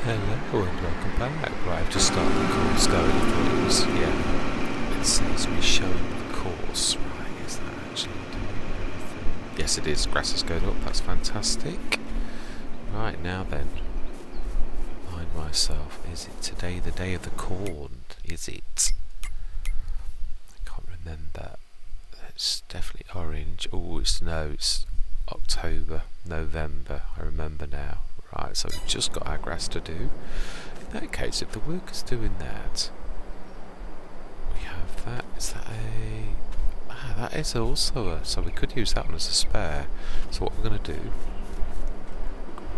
Hello and welcome back. Right, I've just started the course going. I thought it was, yeah. It says me showing the course. Right, is that actually doing everything? Yes, it is. Grass is going up. That's fantastic. Right, now then. Find myself. Is it today the day of the corn? Is it? I can't remember. It's definitely orange. Oh, it's October, November. I remember now. Right, so we've just got our grass to do. In that case, if the worker's doing that, we have that. Is that a... that is also a... So we could use that one as a spare. So what we're going to do,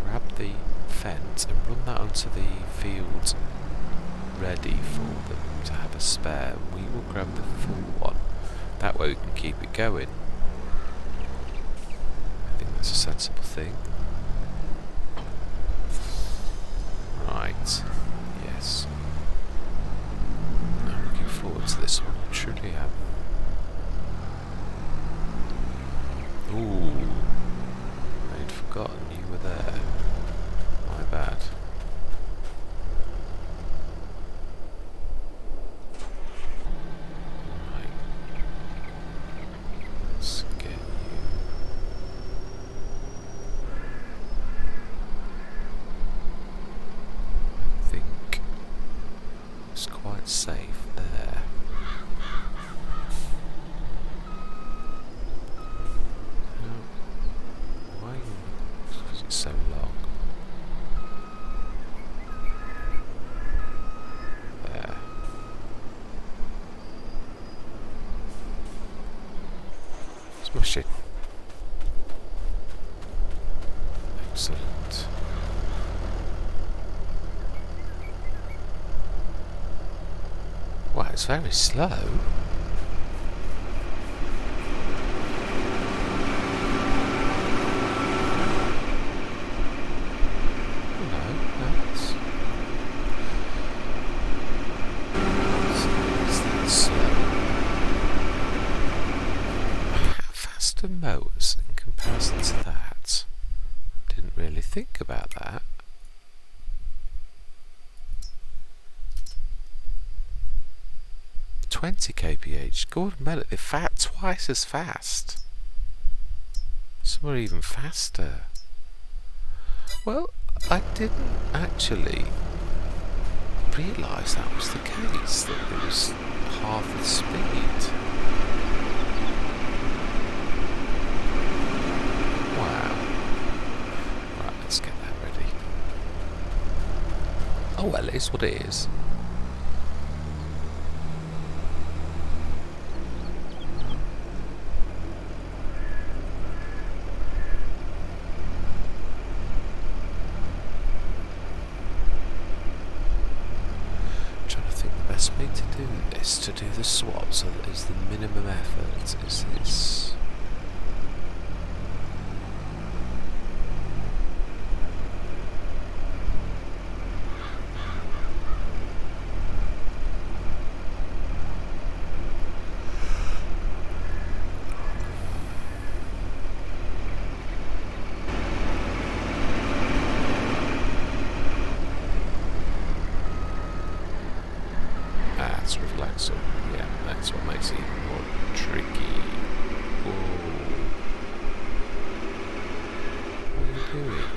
grab the fence and run that onto the field ready for them to have a spare. We will grab the full one. That way we can keep it going. I think that's a sensible thing. Right, yes. I'm looking forward to this one, I truly am. Ooh, I'd forgotten you were there. My bad. Right. Let's get you. I think it's quite safe there. Why is it so long? There. Smash it. Excellent. Wow, it's very slow. Motors in comparison to that. Didn't really think about that. $20 kph. Gordon Mellet, they're twice as fast. Some are even faster. Well, I didn't actually realise that was the case, that it was half the speed. Let's get that ready. Oh well, it is what it is. I'm trying to think the best way to do this, to do the swap so that it's the minimum effort, is this. That's reflexive. Yeah, that's what makes it even more tricky. Whoa. What are you doing?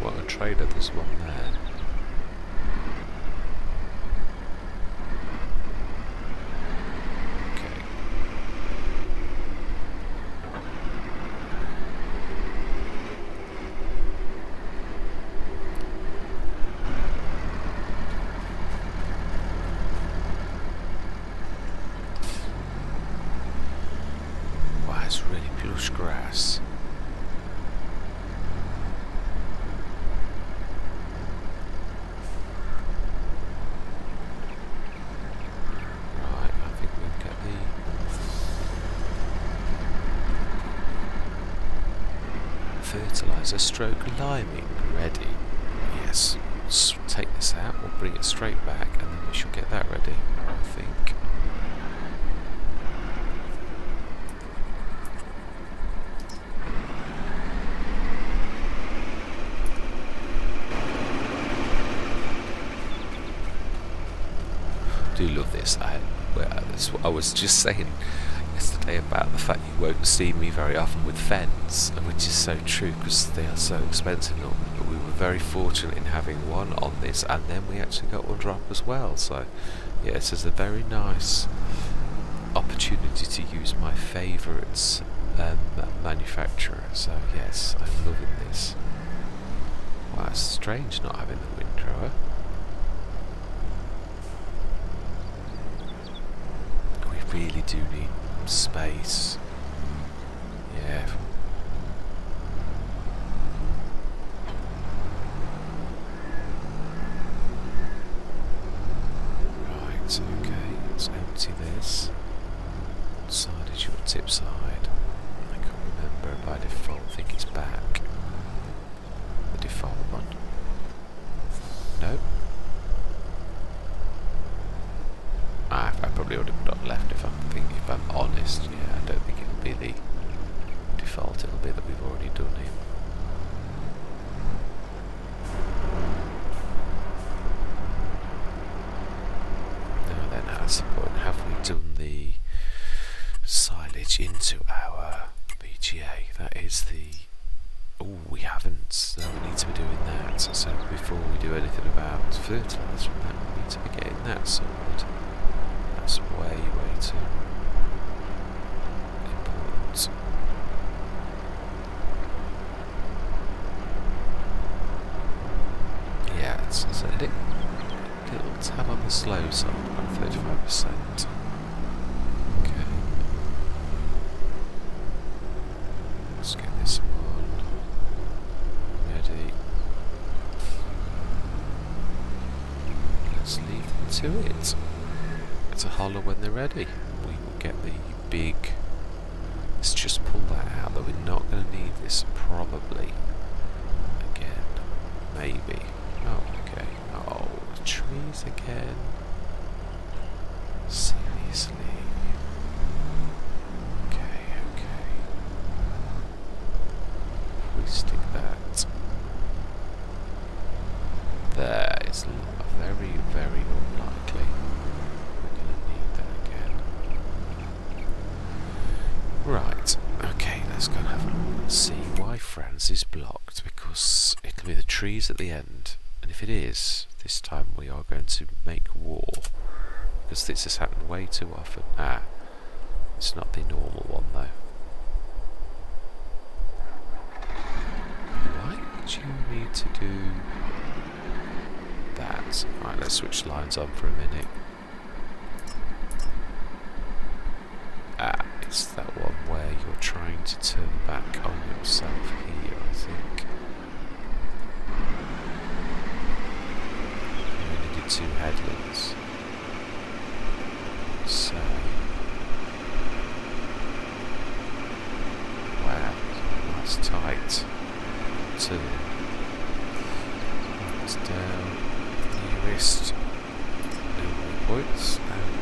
What a trader, there's one there. Okay. It's really plush grass. Right, I think we can get the fertilizer stroke liming ready. Yes, let's take this out, we'll bring it straight back and then we should get that ready, I think. do love this. That's what I was just saying yesterday about the fact you won't see me very often with fens, and which is so true because they are so expensive normally. But we were very fortunate in having one on this, and then we actually got one drop as well. So yes, it's a very nice opportunity to use my favourites manufacturer. So yes, I'm loving this. Wow, it's strange not having the windrower. We really do need space. Yeah. Right, okay, let's empty this. What side is your tip side? I can't remember by default. I think it's back. The default one. No? I probably would have not left if I'm honest. Yeah, I don't think it'll be the default. It'll be that we've already done it. Now then, that's the point. Have we done the silage into our BGA? That is the... Oh, we haven't. So we need to be doing that. So before we do anything about fertiliser and that, we need to be getting that sorted. That's way too important. Yeah, it's a little tab on the slow side, about 35%. Okay. Let's get this one ready. Let's leave them to it. To holler when they're ready. We will get the big... Let's just pull that out, though we're not going to need this probably again. Maybe. Oh, okay. Oh, trees again. Seriously. Okay. We stick that there. It's very, very unlikely. Right, okay, let's go and have a look and see why France is blocked, because it'll be the trees at the end, and if it is, this time we are going to make war, because this has happened way too often. It's not the normal one though. Why would you need to do that? Right, let's switch lines on for a minute. It's that one where you're trying to turn back on yourself here, I think. You only did 2 headlands. So... Wow, nice tight turn. It's down, nearest, no points, and...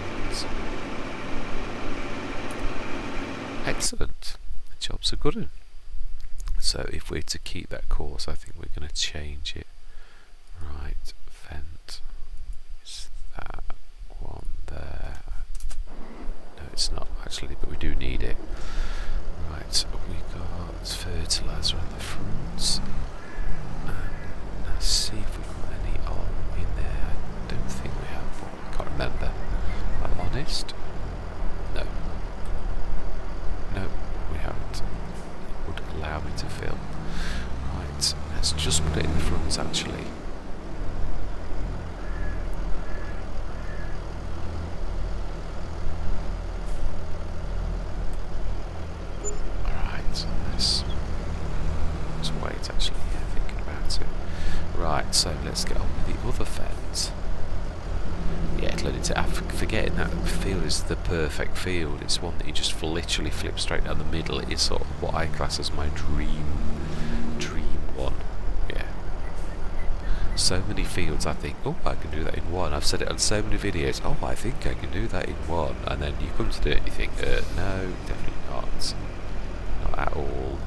Excellent. The job's a good one. So if we're to keep that course, I think we're going to change it. Right, vent. Is that one there? No, it's not actually, but we do need it. Right, we got fertiliser on the front. And let's see if we've got any on in there. I don't think we have one. I can't remember. If I'm honest. No. No, we haven't. It would allow me to fill. Right, let's just put it in the front actually. Alright, let's wait actually, yeah, thinking about it. Right, so let's get on with the other fence. Yeah, I'm forgetting that field is the perfect field. It's one that you just literally flip straight down the middle. It is sort of what I class as my dream one. Yeah. So many fields I think, oh, I can do that in one. I've said it on so many videos, oh, I think I can do that in one. And then you come to do it and you think, no, definitely not. Not at all.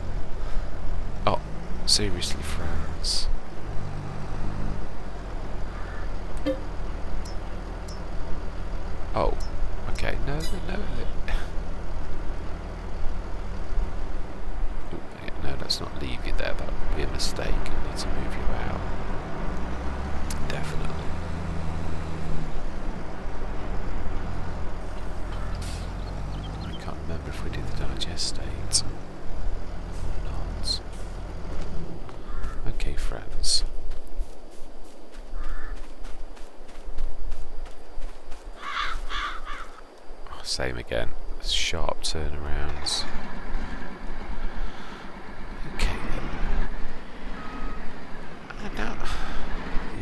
Oh, seriously, France. no. Ooh, yeah, no, let's not leave you there. That would be a mistake. I need to move you out. Definitely. I can't remember if we did the digestate or not. Okay, friends. Oh, same again. Sharp turnarounds. Okay then.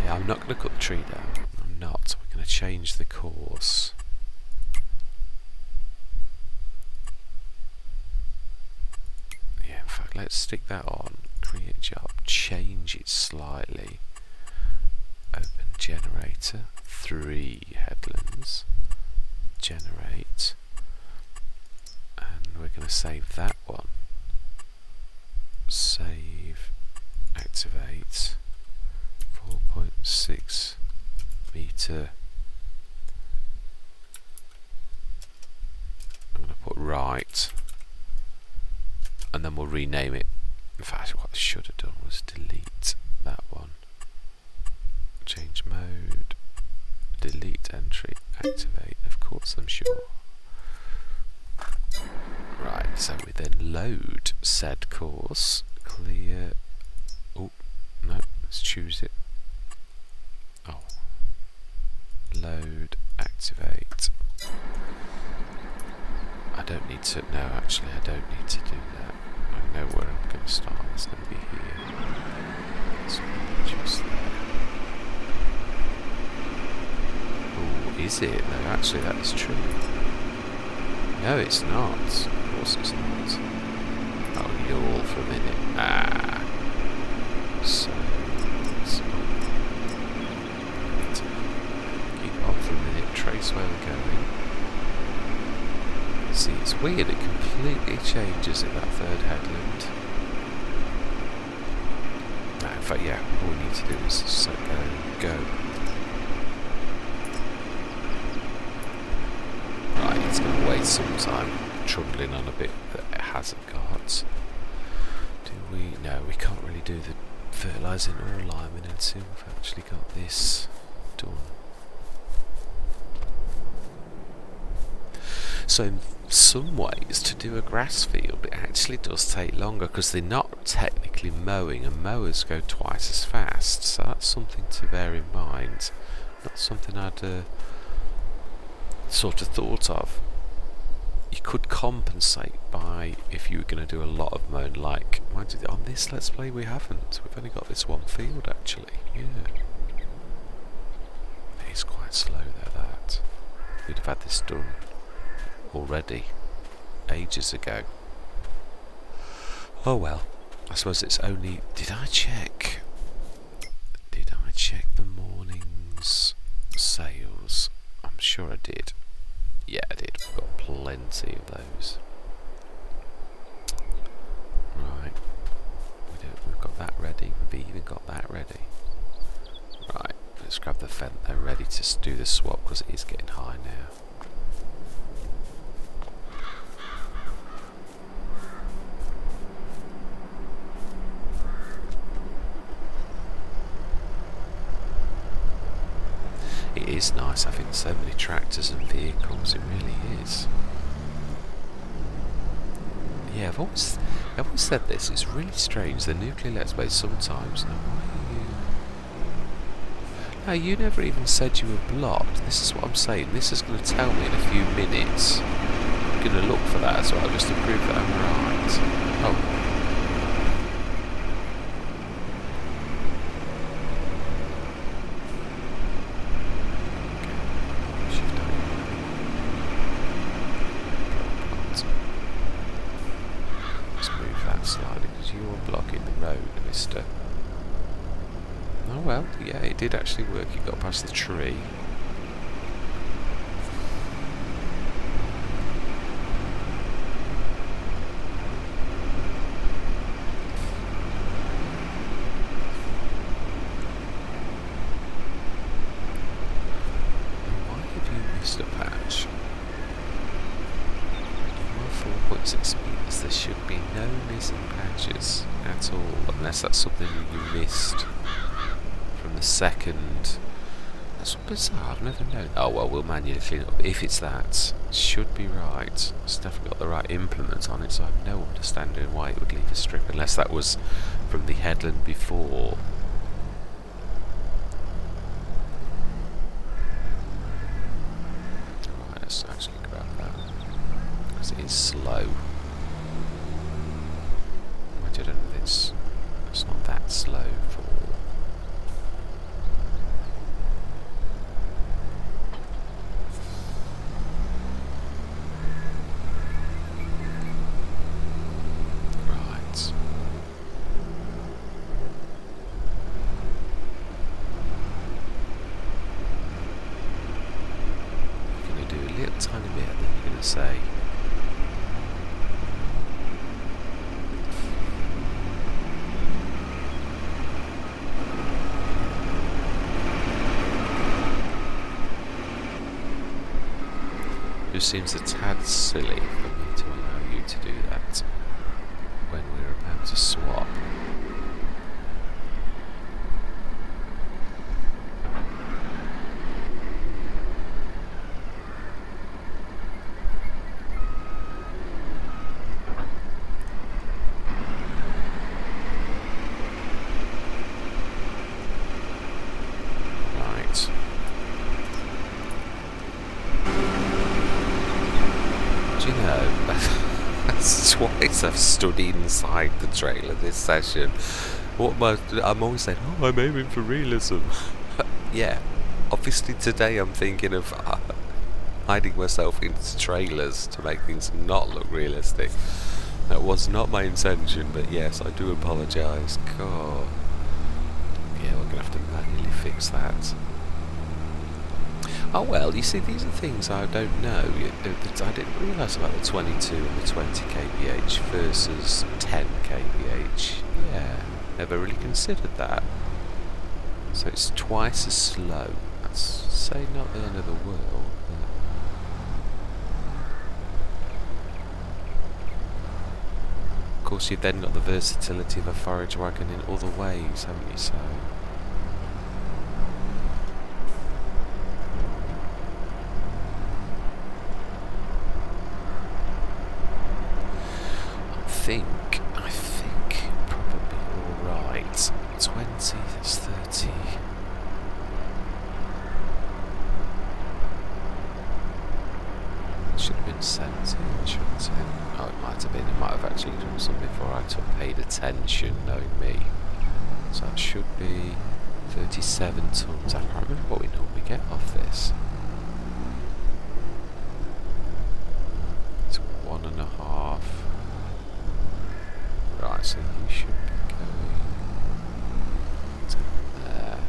Yeah, I'm not going to cut the tree down. I'm not. We're going to change the course. Yeah, in fact, let's stick that on. Create job. Change it slightly. Open generator. 3 headlands. Generate. And we're going to save that one. Save. Activate. 4.6 meter. I'm going to put right, and then we'll rename it. In fact, what I should have done was delete that one. Change mode, delete entry, activate. Of course, I'm sure. Right, so we then load said course. Clear. Oh no, let's choose it. Oh, load, activate. I don't need to, no actually I don't need to do that. I know where I'm going to start, it's going to be here. So just there. Oh, is it? No, actually that is true. No, it's not. Of course it's not. Oh, yawl for a minute. Ah. So, keep on for a minute, trace where we're going. See, it's weird, it completely changes at that third headland. No, in fact, yeah, all we need to do is set go. Right, it's going to wait some time, trundling on a bit that it hasn't got. Do we? No, we can't really do the fertilising or liming until we've actually got this done. So in some ways, to do a grass field, it actually does take longer because they're not technically mowing, and mowers go twice as fast. So that's something to bear in mind. Not something I'd sort of thought of. You could compensate by, if you were going to do a lot of mowing, like on this Let's Play we haven't. We've only got this one field actually. Yeah. It's quite slow though, that. We'd have had this done already ages ago. Oh well, I suppose it's only, did I check the morning's sales? I'm sure I did. Yeah, I did. We've got plenty of those. Right, we've got that ready. We've even got that ready. Right, let's grab the Fento ready to do the swap because it is getting high now. It is nice having so many tractors and vehicles, it really is. Yeah, I've always said this, it's really strange, the nuclear Let's Play sometimes, now why are you... No, you never even said you were blocked, this is what I'm saying, this is going to tell me in a few minutes. I'm going to look for that as well, just to prove that I'm right. Oh. Slightly because you're blocking the road, mister. Oh well, yeah, it did actually work. You got past the tree. And why have you missed a patch? unless that's something you missed from the second. That's bizarre, I've never known. Oh well, we'll manually clean it up. If it's that, it should be right. It's definitely got the right implement on it, so I have no understanding why it would leave a strip, unless that was from the headland before. Right, let's actually grab that, because it is slow. I don't know if it's not that slow for... Tiny bit, and then you're going to say it just seems a tad silly for me to allow you to do that when we're about to swap. Twice I've stood inside the trailer this session. I'm always saying, oh, I'm aiming for realism. Yeah, obviously today I'm thinking of hiding myself into trailers to make things not look realistic. That was not my intention, but yes, I do apologise. God. Yeah, we're going to have to manually fix that. Oh well, you see, these are things I don't know. I didn't realise about the 22 and the 20 kph versus 10 kph. Yeah, never really considered that. So it's twice as slow. That's, say, not the end of the world. Of course, you've then got the versatility of a forage wagon in other ways, haven't you? So. I think probably alright. 20, that's 30. Should have been 17, shouldn't it? Oh, it might have been. It might have actually done something before I paid attention, knowing me. So that should be 37 tons. I can't remember what we normally get off this. It's 1.5. Right, so you should be going to there.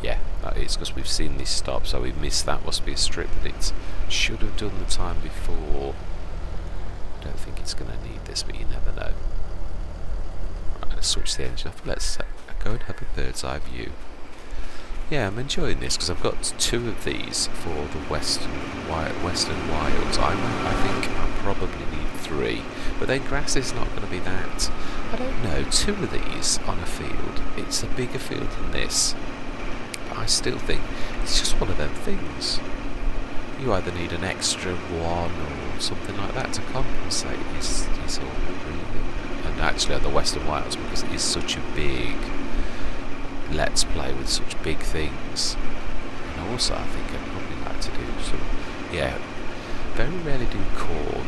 Yeah, it's because we've seen this stop, so we missed that. Must be a strip that it should have done the time before. I don't think it's going to need this, but you never know. Right, let's switch the engine off. Let's go and have a bird's eye view. Yeah, I'm enjoying this because I've got 2 of these for the Western Wilds. I think I probably need 3, but then grass is not going to be that. I don't know, 2 of these on a field. It's a bigger field than this, but I still think it's just one of them things. You either need an extra one or something like that to compensate. It's all really, and actually on the Western Wilds, because it is such a big let's play with such big things. And also I think I'd probably like to do some, yeah, very rarely do corn,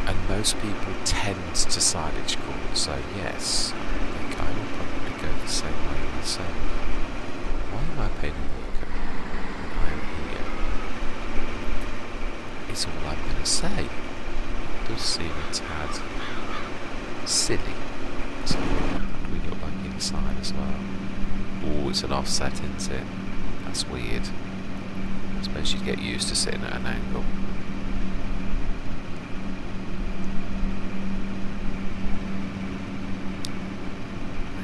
and most people tend to silage corn, so yes, I think I will probably go the same way myself. Why am I paying a worker when I am here? It's all I'm going to say. It does seem a tad silly. So, we look like inside as well. Oh, it's an offset, isn't it? That's weird. I suppose you'd get used to sitting at an angle.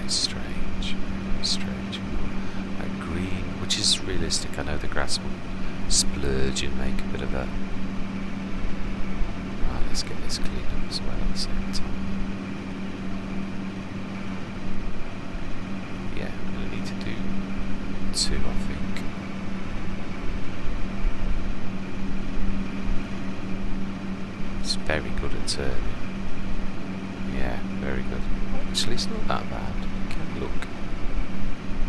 It's strange. Strange. That green, which is realistic. I know the grass will splurge and make a bit of a... Right, let's get this cleaned up as well at the same time. FS22, I think. It's very good at turning. Yeah, very good. Actually, it's not that bad. You can look.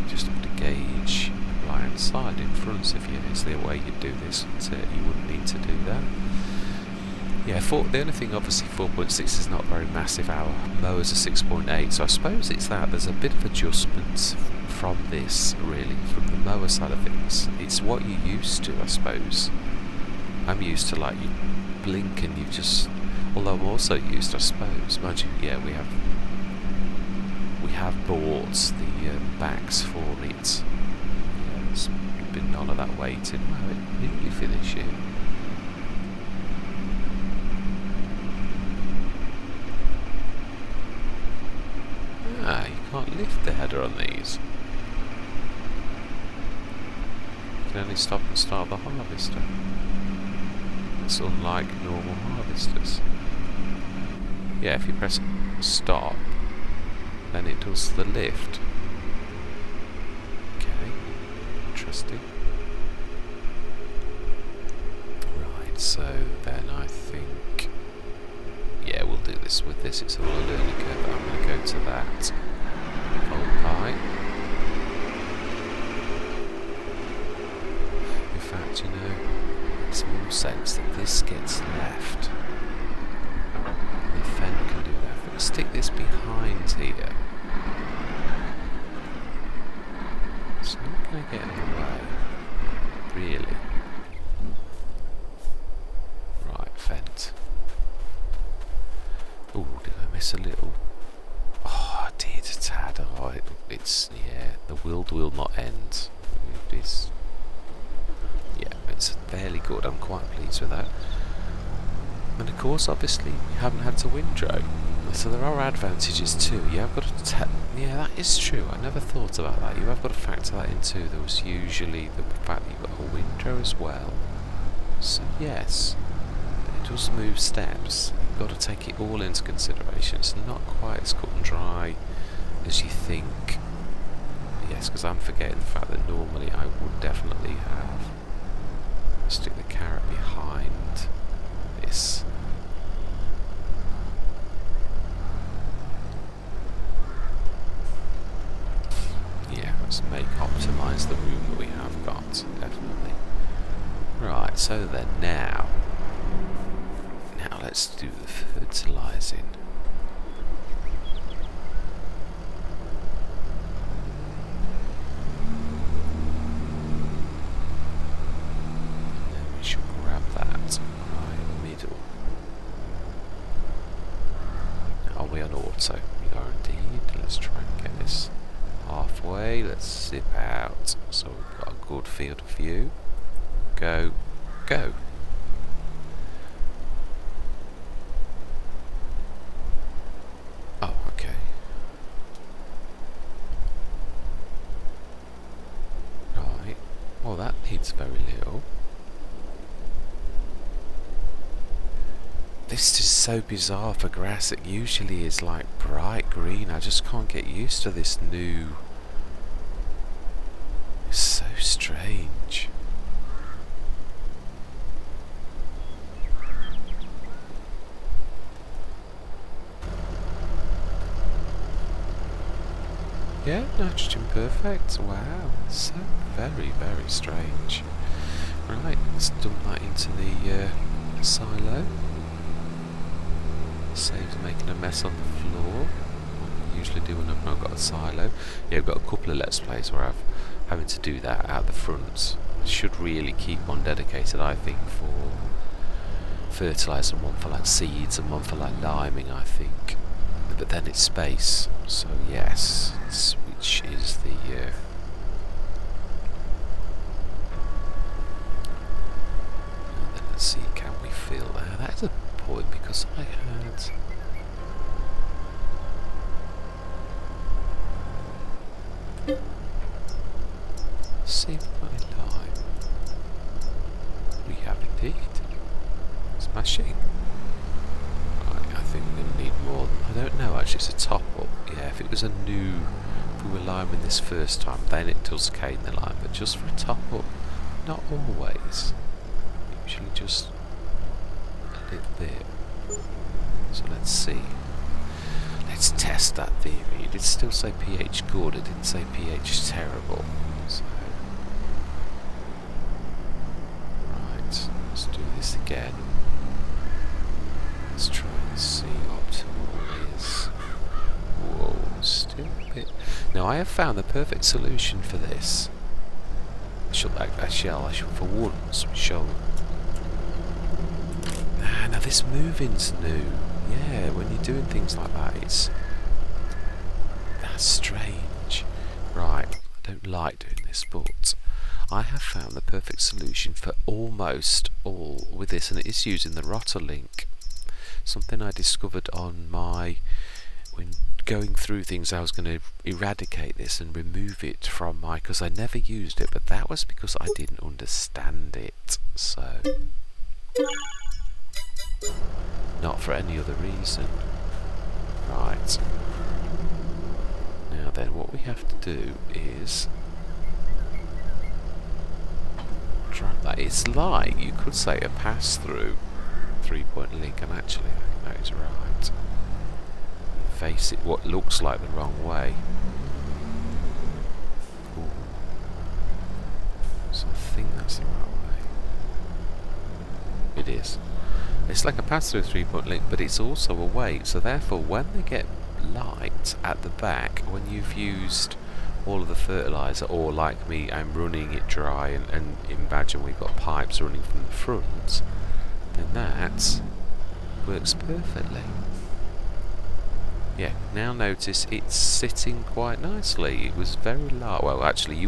Just have to gauge right hand side in front of you. It's the way you do this. So you wouldn't need to do that. Yeah, the only thing, obviously, 4.6 is not very massive. Our mowers are 6.8, so I suppose it's that. There's a bit of adjustment from this, really, from the mower side of things. It's what you're used to, I suppose. I'm used to, like, you blink and you just... Although I'm also used, I suppose. Mind you, yeah, we have bought the backs for it. Yeah, there's been none of that waiting. Well, it nearly finished it. Ah, you can't lift the header on these. You can only stop and start the harvester. It's unlike normal harvesters. Yeah, if you press stop, then it does the lift. Okay, interesting. Right, so then I think... Yeah, we'll do this with this. It's all a learning curve, but I'm going to go to that. Hold pie. In fact, you know, it makes more sense that this gets left. The Fen can do that. If we stick this behind here, it's not going to get in the way, really. Right, Fent. Oh, did I miss a little? Oh, I did a tad. Oh, it's, yeah, the world will not end. It's, yeah, it's fairly good. I'm quite pleased with that. And of course, obviously, you haven't had to windrow. So there are advantages too. You have got to yeah, that is true. I never thought about that. You have got to factor that in too. There was usually the fact that you've got a windrow as well. So yes, it does move steps. You've got to take it all into consideration. It's not quite as cut and dry as you think. Yes, because I'm forgetting the fact that normally I would definitely have stick the carrot behind this. Yeah, let's optimise the room that we have got, definitely. Right, so then now let's do the fertilising. And then we should grab that right middle. Are we on auto? We are indeed. Let's try and get this halfway. Let's zip out so we've got a good field of view. Go, go. Oh, okay. Right. Well, that needs very little. This is so bizarre for grass. It usually is like bright green. I just can't get used to this new... It's so strange. Yeah, nitrogen perfect. Wow, so very, very strange. Right, let's dump that into the silo. Saves making a mess on the floor. I usually do when I've not got a silo. Yeah, I've got a couple of Let's Plays where I've having to do that out the front. I should really keep one dedicated, I think, for fertiliser, and one for like seeds and one for like liming, I think. But then it's space, so yes, which is the and then let's see, can we fill that? That is a point because I had Siep lime. We have indeed. Smashing. Right, I think we're going to need more. I don't know actually, it's a top up. Yeah, if it was a new we were liming this first time, then it does cane the line, but just for a top up, not always. Usually just a little bit. So let's see. Let's test that theory. It did still say pH good, it didn't say pH terrible. So, right, let's do this again. Let's try and see optimal is. Whoa, still a bit. Now I have found the perfect solution for this. I shall for once show. Now this moving's new. Yeah, when you're doing things like that, that's strange. Right, I don't like doing this, but I have found the perfect solution for almost all with this, and it is using the rotor link. Something I discovered on when going through things, I was going to eradicate this and remove it from because I never used it, but that was because I didn't understand it. So, not for any other reason. Right. Now then, what we have to do is drop that. It's like, you could say, a pass-through 3-point link, and actually that is right. Face it what looks like the wrong way. Ooh. So I think that's the right way. It is. It's like a pass-through 3-point link, but it's also a weight, so therefore when they get light at the back, when you've used all of the fertiliser, or like me, I'm running it dry, and imagine we've got pipes running from the front, then that works perfectly. Yeah, now notice it's sitting quite nicely. It was very light. Well, actually,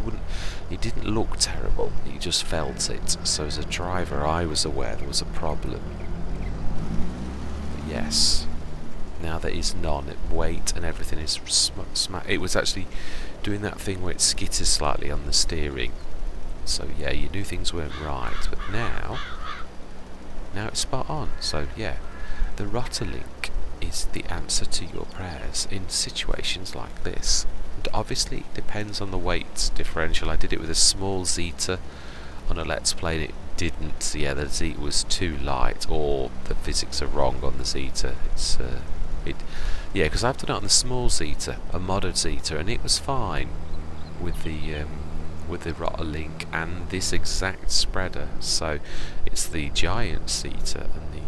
it didn't look terrible. You just felt it. So as a driver, I was aware there was a problem. But yes, now that it's weight and everything is it was actually doing that thing where it skitters slightly on the steering. So yeah, you knew things weren't right. But now it's spot on. So yeah, the rotor link is the answer to your prayers in situations like this. And obviously it depends on the weight differential. I did it with a small Zeta on a Let's Play and it didn't. Yeah, the Zeta was too light, or the physics are wrong on the Zeta. Yeah, because I've done it on the small Zeta, a modded Zeta, and it was fine with the rotor link and this exact spreader. So it's the giant Zeta, and the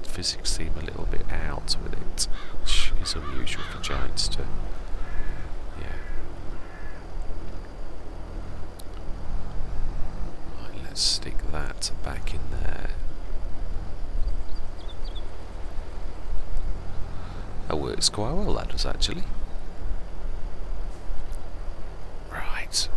physics seem a little bit out with it, which is unusual for giants to. Yeah. Right, let's stick that back in there. That works quite well, that does actually. Right.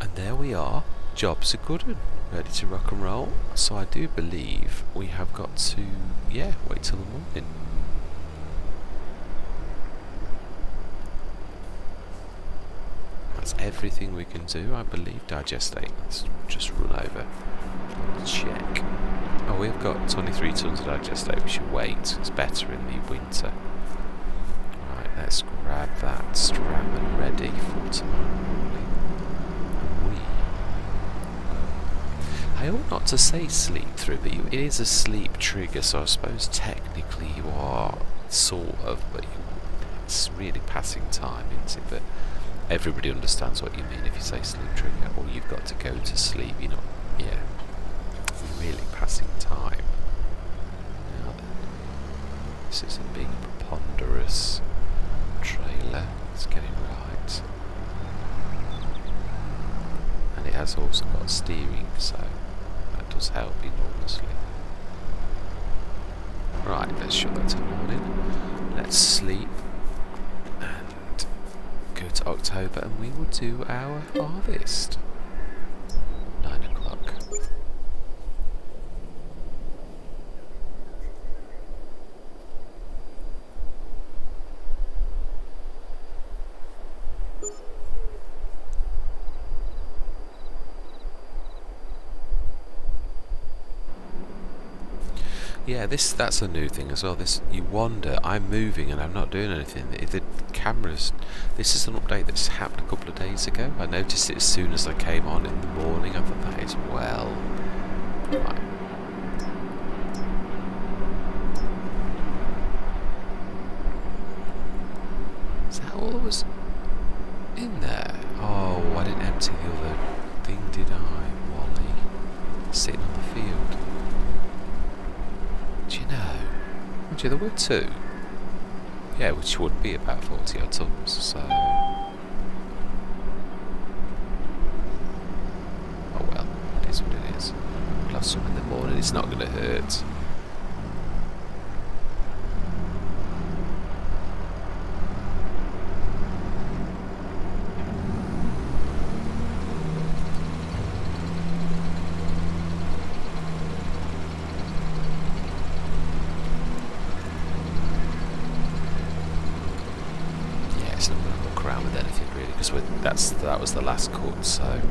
And there we are. Job's a good one. Ready to rock and roll. So I do believe we have got to, wait till the morning. That's everything we can do, I believe. Digestate. Let's just run over. Check. Oh, we've got 23 tons of digestate. We should wait. It's better in the winter. Right, let's grab that strap and ready for tomorrow morning. I ought not to say sleep through, but it is a sleep trigger, so I suppose technically you are sort of, but it's really passing time, isn't it? But everybody understands what you mean if you say sleep trigger, or you've got to go to sleep, you're really passing time. Now then, this is a big preponderous trailer, let's get it right. And it has also got steering, so does help enormously. Right, let's shut that till morning. Let's sleep and go to October, and we will do our harvest. 9 o'clock. Yeah, that's a new thing as well. This, you wonder, I'm moving and I'm not doing anything. The cameras, this is an update that's happened a couple of days ago. I noticed it as soon as I came on in the morning. I thought that is well. Right. Is that all that was in there? Oh, I didn't empty the other thing, did I, Wally? Sitting on the field. Do you know? Would you, there were 2. Yeah, which would be about 40 odd tons, so... Oh well, it is what it is. We'll have some in the morning, it's not going to hurt. It's not going to muck around with anything really, because that was the last cut, so...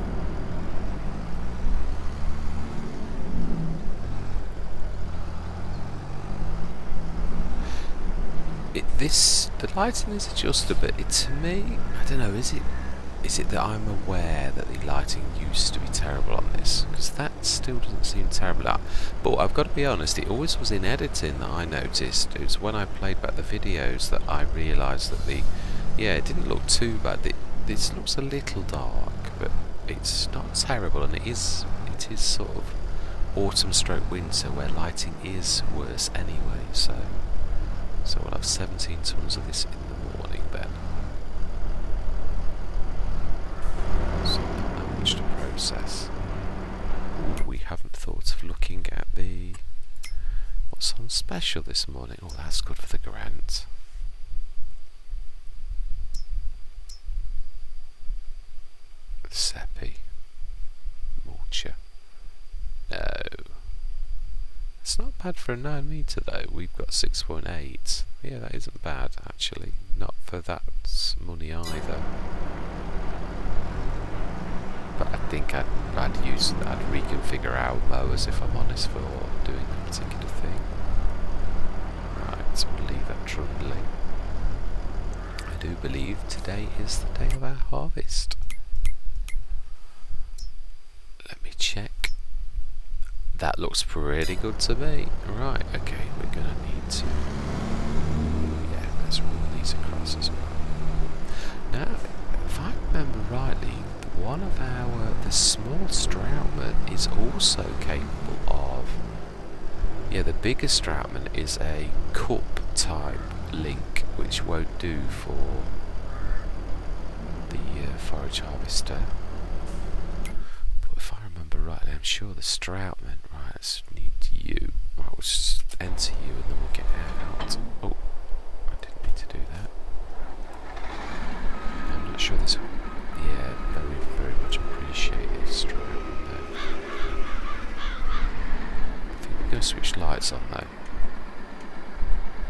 The lighting is adjustable, but to me, I don't know, is it that I'm aware that the lighting used to be terrible on this? Because that still doesn't seem terrible. But I've got to be honest, it always was in editing that I noticed. It was when I played back the videos that I realised that it didn't look too bad. This looks a little dark, but it's not terrible, and it is sort of autumn stroke winter where lighting is worse anyway, so we'll have 17 tons of this in the morning then. So not that much to process. Ooh, we haven't thought of looking at what's on special this morning. Oh, that's good for the grant. Siep. Mulcher. No. It's not bad for a 9 metre though. We've got 6.8. Yeah, that isn't bad actually. Not for that money either. But I think I'd reconfigure our mowers if I'm honest for doing that particular thing. Right, so we'll leave that trundling. I do believe today is the day of our harvest. Let me check. That looks pretty good to me. Right, okay, we're gonna need to... Yeah, let's roll these across as well. Now, if I remember rightly, one of the small Stroutman is also capable of... Yeah, the bigger Stroutman is a cup type link, which won't do for the forage harvester. If I remember rightly, I'm sure the Stroutman, right, let's need you. Right, we'll just enter you and then we'll get out. Oh, I didn't mean to do that. I'm not sure this... Yeah, very, very much appreciate it, Stroutman there. I think we're going to switch lights on though.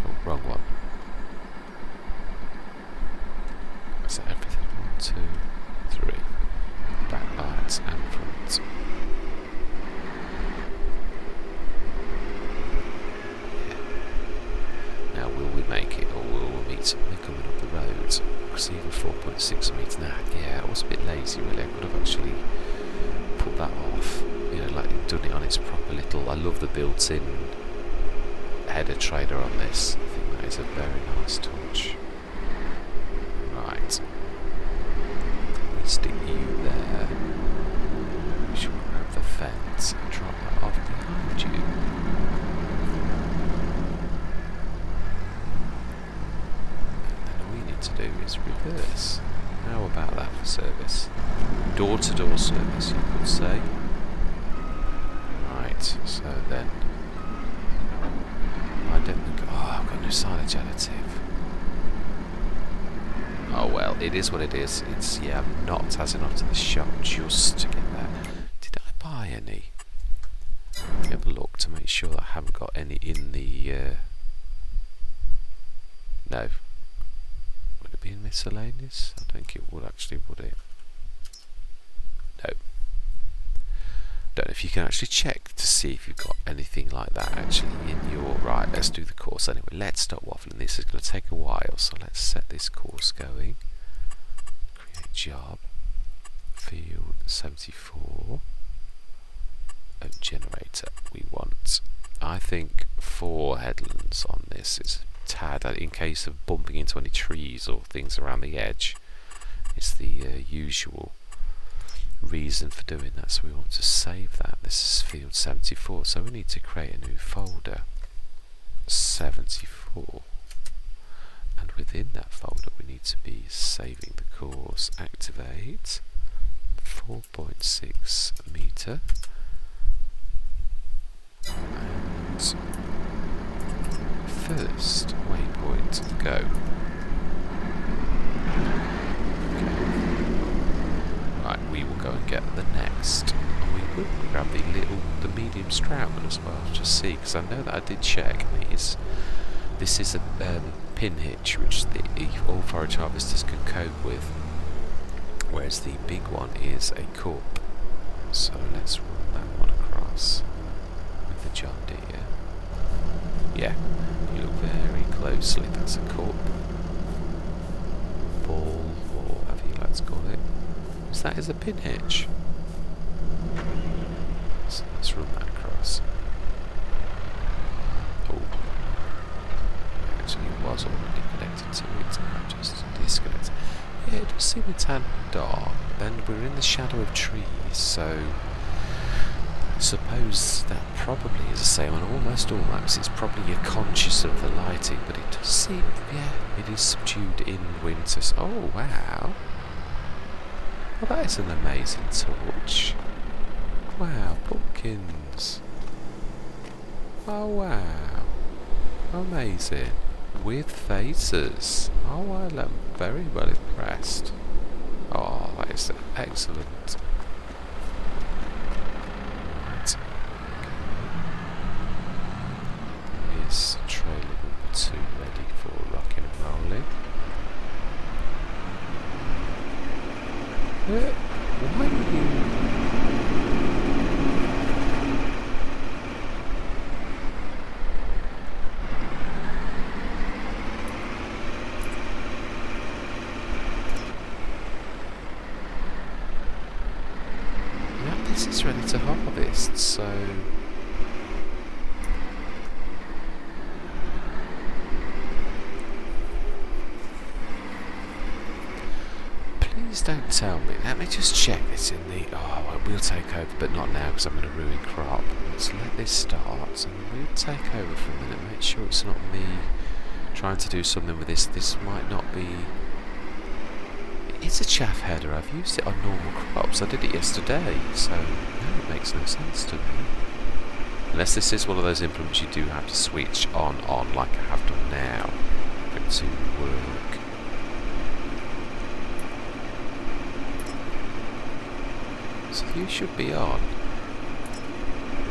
Oh, wrong one. Is that everything? 1, 2, 3. Back lights and front. Yeah. Now will we make it, or will we meet something coming up the road? Because even 4.6 metres now, yeah, I was a bit lazy really. I could have actually put that off, you know, like done it on its proper little... I love the built-in header trailer on this. I think that is a very nice touch. Right. Stick you there. We should grab the fence and drop that off behind you. And then all we need to do is reverse. How about that for service? Door-to-door service, you could say. Right, so then... I don't think... Oh, I've got no silage additive. Oh well, it is what it is. It's, yeah, I'm not passing off to the shop just to get that. Did I buy any? Let me have a look to make sure that I haven't got any in the... No. Would it be in miscellaneous? I don't think it would actually, would it? No. Don't know if you can actually check to see if you've got anything like that actually in your... Right, let's do the course anyway. Let's stop waffling. This is going to take a while, so let's set this course going. Create job. Field 74. Generator. We want, I think, 4 headlands on this. It's a tad, in case of bumping into any trees or things around the edge. It's the usual reason for doing that, so we want to save that. This is field 74, so we need to create a new folder, 74, and within that folder we need to be saving the course. Activate 4.6 meter and first waypoint go. Right, we will go and get the next, and we will grab the medium Strauman as well, just see, because I know that I did check these. This is a pin hitch which all forage harvesters can cope with, whereas the big one is a corp. So let's run that one across with the John Deere. Yeah, you look very closely, that's a corp. Ball, or whatever you like to call it. So that is a pin hitch. So let's run that across. Oh, actually it was already connected to it, so I'll just disconnect. Yeah, it does seem a tad dark. Then we're in the shadow of trees, so I suppose that probably is the same on almost all maps. It's probably you're conscious of the lighting, but it does seem, yeah, it is subdued in winter. So, oh wow. Well, that is an amazing torch. Wow, pumpkins. Oh wow. Amazing. With faces. Oh, I'm very well impressed. Oh, that is excellent. Right. Is trailer number 2 ready for rocking and rolling? Why are you... This is ready to harvest, so... Please don't tell me. Let me just check this in the... Oh, we'll take over, but not now because I'm going to ruin crop. Let's let this start and we'll take over for a minute. Make sure it's not me trying to do something with this. This might not be... It's a chaff header. I've used it on normal crops. I did it yesterday, so no, it makes no sense to me. Unless this is one of those implements you do have to switch on like I have done now for it to work. So you should be on.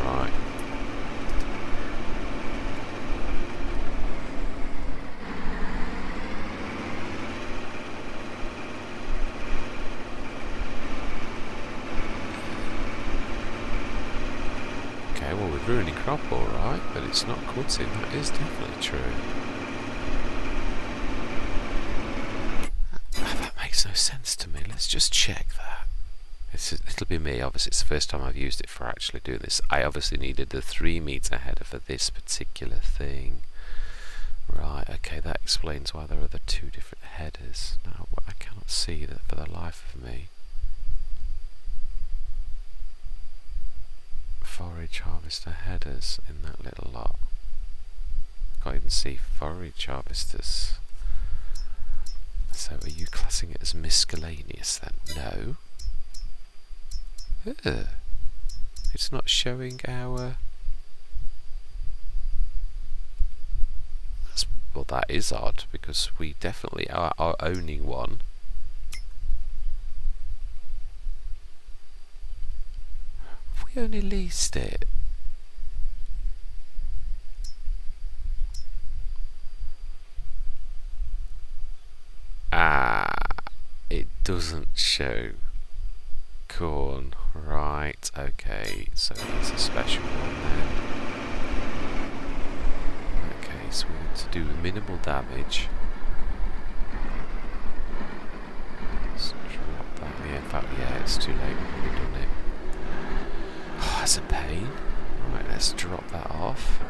Right. Okay, well we're ruining crop alright, but it's not quitting, that is definitely true. That makes no sense to me, let's just check that. It'll be me, obviously it's the first time I've used it for actually doing this. I obviously needed the 3 meter header for this particular thing. Right, okay, that explains why there are the 2 different headers. Now, I cannot see that for the life of me. Forage harvester headers in that little lot. Can't even see forage harvesters. So are you classing it as miscellaneous then? No. It's not showing our... Well, that is odd, because we definitely are owning one. We only leased it. Ah, it doesn't show corn. Right, okay, so that's a special one then. Okay, so we're to do minimal damage. Let's drop that. Yeah, in fact, yeah, it's too late, we've already done it. Oh, that's a pain. Right, let's drop that off.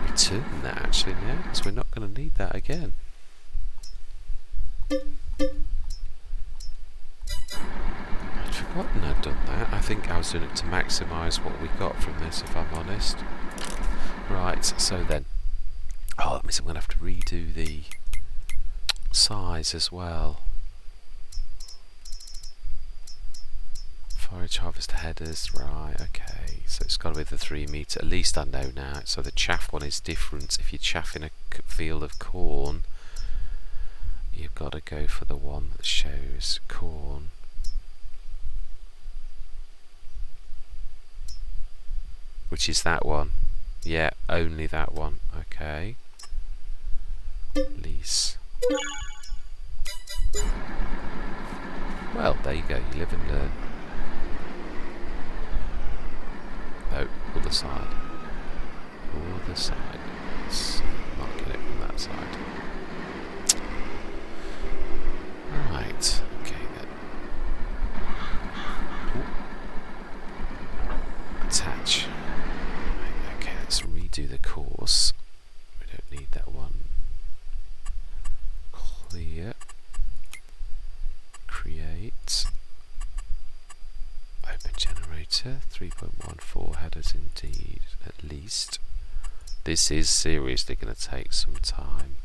Return that actually now, because we're not going to need that again. I'd forgotten I'd done that. I think I was doing it to maximise what we got from this, if I'm honest. Right, so then. Oh, that means I'm going to have to redo the size as well. Forage harvester headers, right, okay. So it's got to be the 3 metre. At least I know now. So the chaff one is different. If you're chaffing a field of corn, you've got to go for the one that shows corn. Which is that one. Yeah, only that one. Okay. Lease. Well, there you go. You live and learn. Oh, other side. Other side. Let's mark it from that side. Right. Okay then. Ooh. Attach. Right, okay, let's redo the course. We don't need that one. Clear. Create. Open generator. 3.14 headers indeed, at least. This is seriously going to take some time.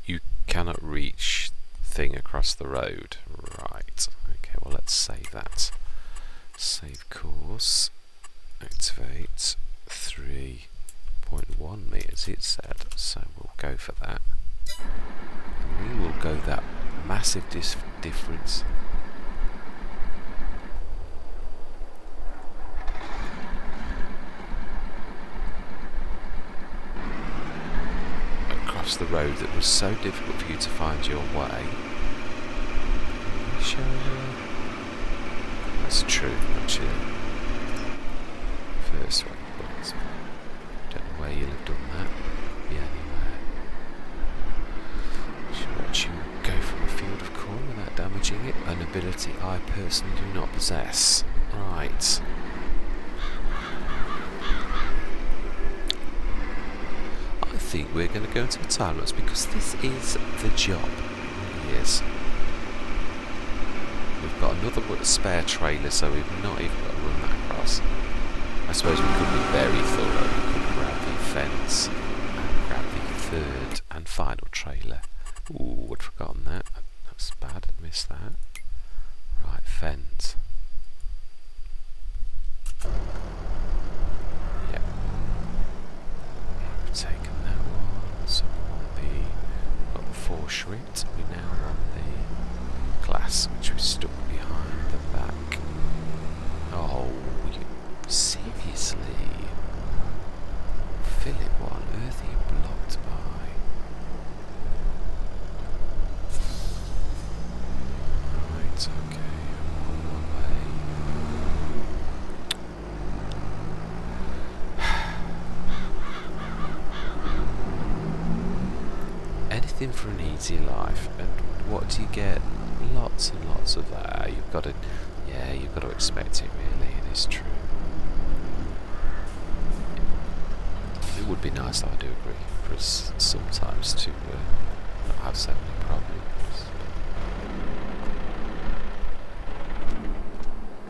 You cannot reach thing across the road. Right. Okay, well let's save that. Save course. Activate. 3.1 meters it said, so we'll go for that. And we will go that massive difference. Across the road that was so difficult for you to find your way. That's true, actually. First one, but don't know where you'll have done that. Be anywhere. Should watch you go from a field of corn without damaging it, an ability I personally do not possess. Right. I think we're going to go into a time lapse because this is the job. It really is. We've got another spare trailer, so we've not even got to run that across. I suppose we could be very thorough. We could grab the fence and grab the third and final trailer. Ooh, I'd forgotten that. That's bad, I'd missed that. Right, fence. Yep. We've taken that one, so we want got the foreshrit. We now want the glass, which we stuck behind the back. Oh, seriously? Philip, what on earth are you blocked by? Right, okay, I'm on my way. Anything for an easy life, and what do you get? Lots and lots of that. You've got to, yeah, you've got to expect it. Really, it is true. It would be nice, I do agree, for us sometimes to not have so many problems.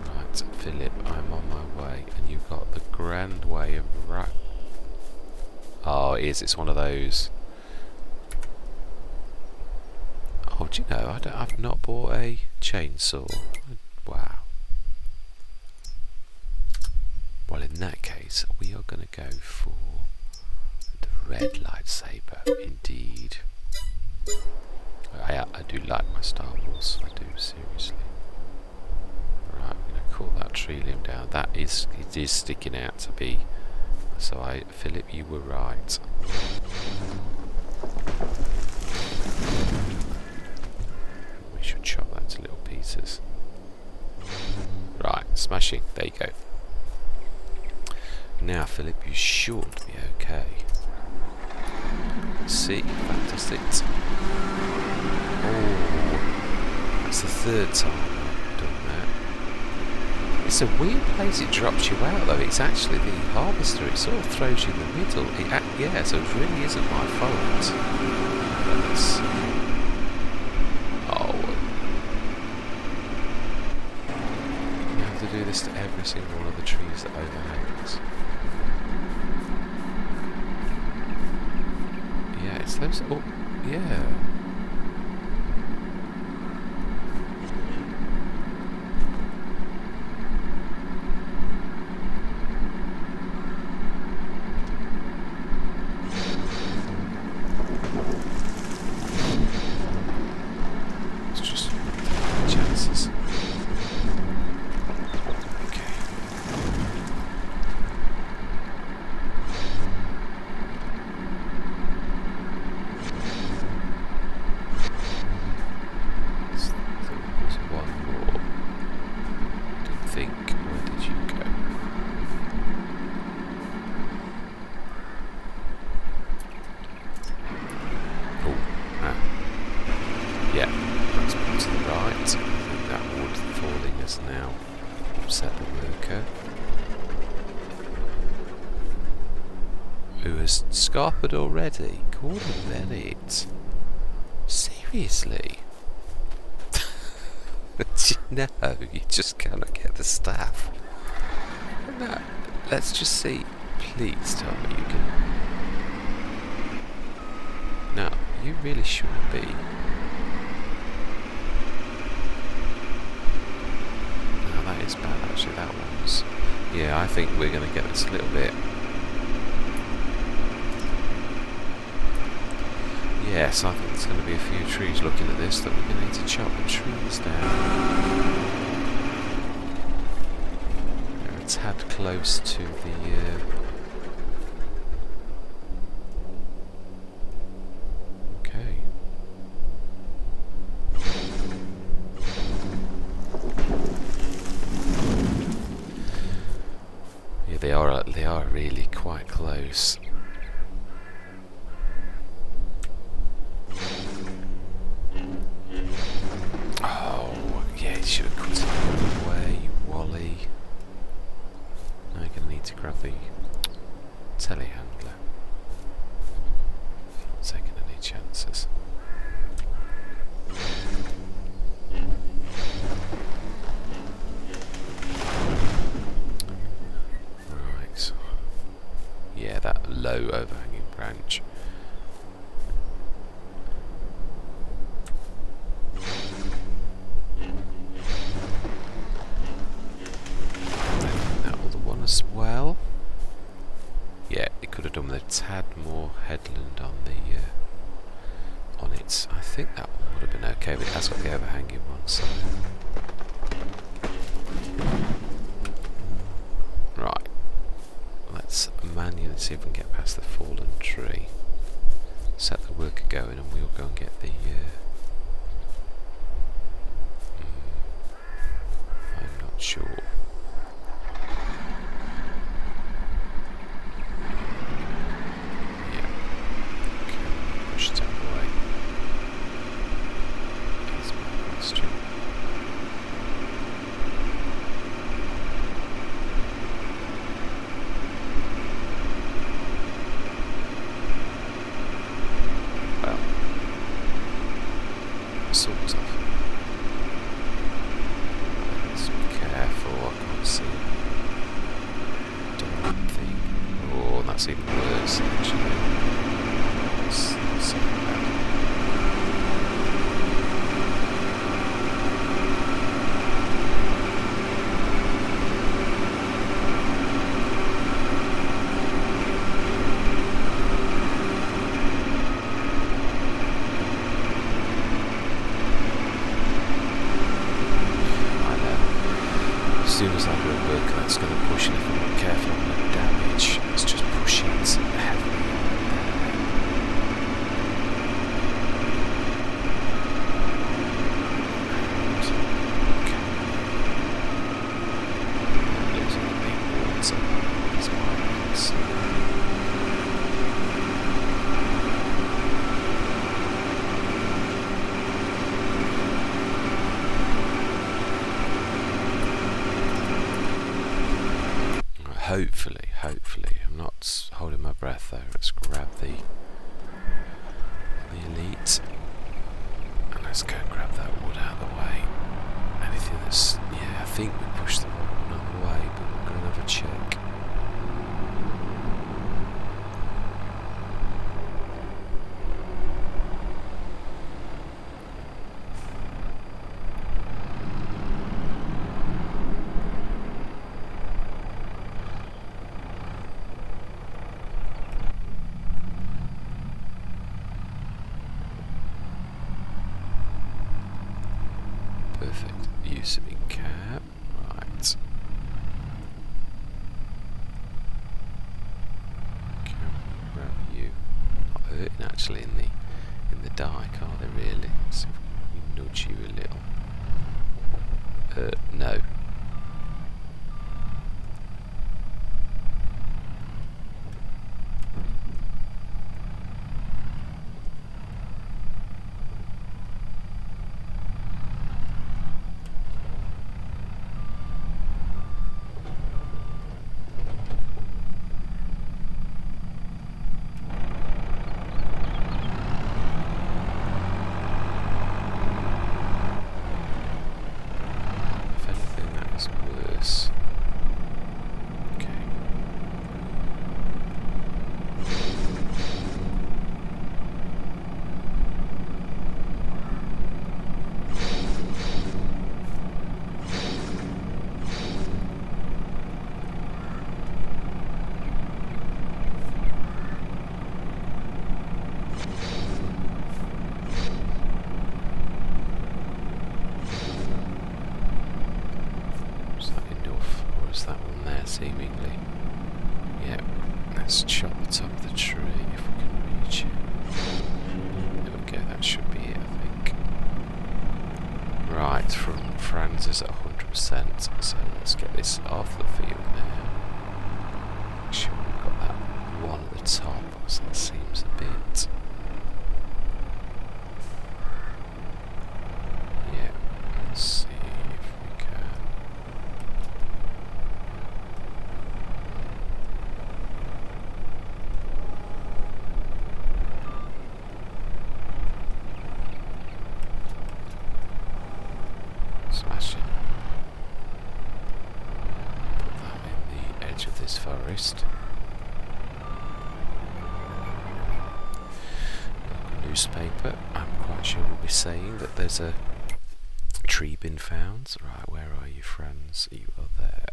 Right, Philip, I'm on my way, and you've got the grand way of Oh, it is. It's one of those. Oh, do you know, I've not bought a chainsaw. Wow. Well, in that case, we are going to go for the red lightsaber, indeed. I do like my Star Wars, I do, seriously. Right, I'm going to cut that tree limb down. It is sticking out to be a So Philip, you were right. We should chop that to little pieces. Right, smashing. There you go. Now, Philip, you should be okay. See, fantastic. Oh, that's the third time I've done that. It's a weird place it drops you out, though. It's actually the harvester. It sort of throws you in the middle. Yeah, so it really isn't my fault. Oh. You have to do this to every single one of the trees that overhangs. Yeah, it's those... Oh, yeah. Scarpered already? Gordon Bennett. Seriously? No, you just cannot get the staff. No, let's just see. Please tell me you can. No, you really shouldn't be. No, that is bad actually, that one's... Yeah, I think we're going to get this a little bit... Yes, I think there's going to be a few trees looking at this that we're going to need to chop the trees down. They're a tad close to the... Okay. Yeah, they are really quite close. Should have cut it away, you wally. Now you're going to need to grab the telehandler. Not taking any chances. Right. Yeah, that low overhanging branch. As well. Yeah, it could have done with a tad more headland on the on it. I think that one would have been okay, but it has got the overhanging one, so right. Let's manually see if we can get past the fallen tree. Set the worker going, and we'll go and get the. I'm not sure. That's even worse, actually. That's so bad. I know. As soon as I go to work, that's going to push, and if I'm not careful, I'm going to damage. It's just push it heavily losing the big water is my legs. Hopefully, I'm not holding my breath though. Let's grab the elite and let's go and grab that wood out of the way. Anything that's, yeah, I think we pushed the one out of the way, but we're going to have a check. Perfect. Use of in-cab. Right. Can we grab you? Not hurting actually in the dike, are they really? Let's see if we can nudge you a little. No. Worse. Okay. That one there seemingly. Yep, let's chop the top of the tree if we can reach it. There we go, that should be it, I think. Right, from Franz is at 100%, so let's get this off the field now. Make sure we've got that one at the top, so that seems a bit. Yeah, let's see. Smash it. Put that in the edge of this forest. Local newspaper, I'm quite sure will be saying that there's a tree been found. Right, where are you, friends? You are there.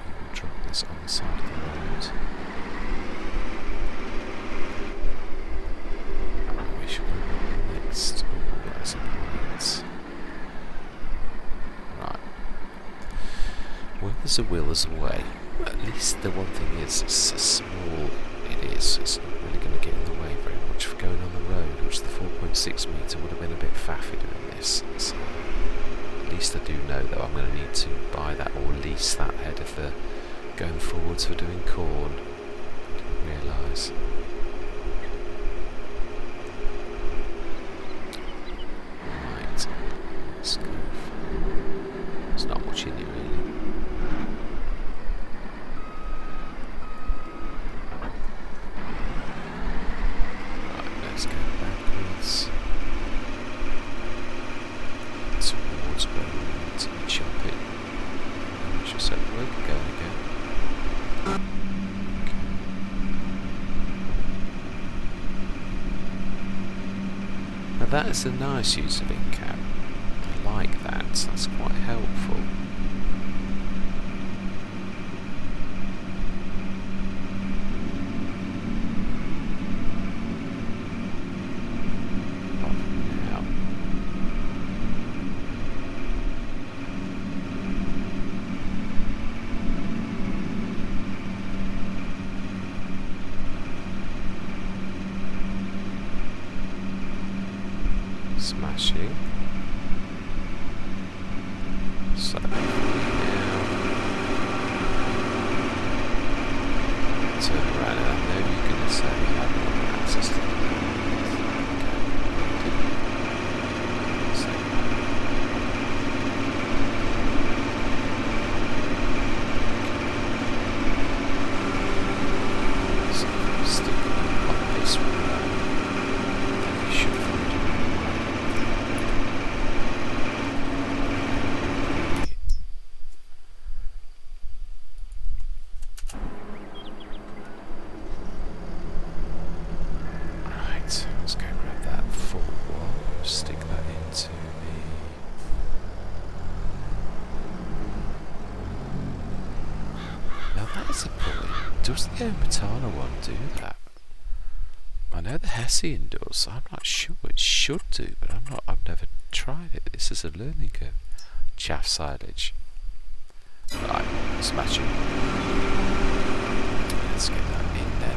You will drop this on the side of the road. We should go next. Oh, that's a point. Right. Where there's a will, there's a way. At least the one thing is, it's a small. It is. It's not really going to get in the way very much for going on the road, which the 4.6 metre would have been a bit faffy doing this. So at least I do know that I'm going to need to buy that or lease that header for going forwards for doing corn. Didn't realise. Right, let's go. There's not much in it really. Let's go backwards towards where we want to chop it. We should set the work going again. Okay. Now that is a nice use of in-cap. I like that, that's quite helpful. smashing. So now turn around, and I know you're going to say I have no access to the Does the Matana one do that? I know the Hessian does. I'm not sure. It should do, but I've never tried it. This is a learning curve. Chaff silage. Right, smash it. Let's get that in then.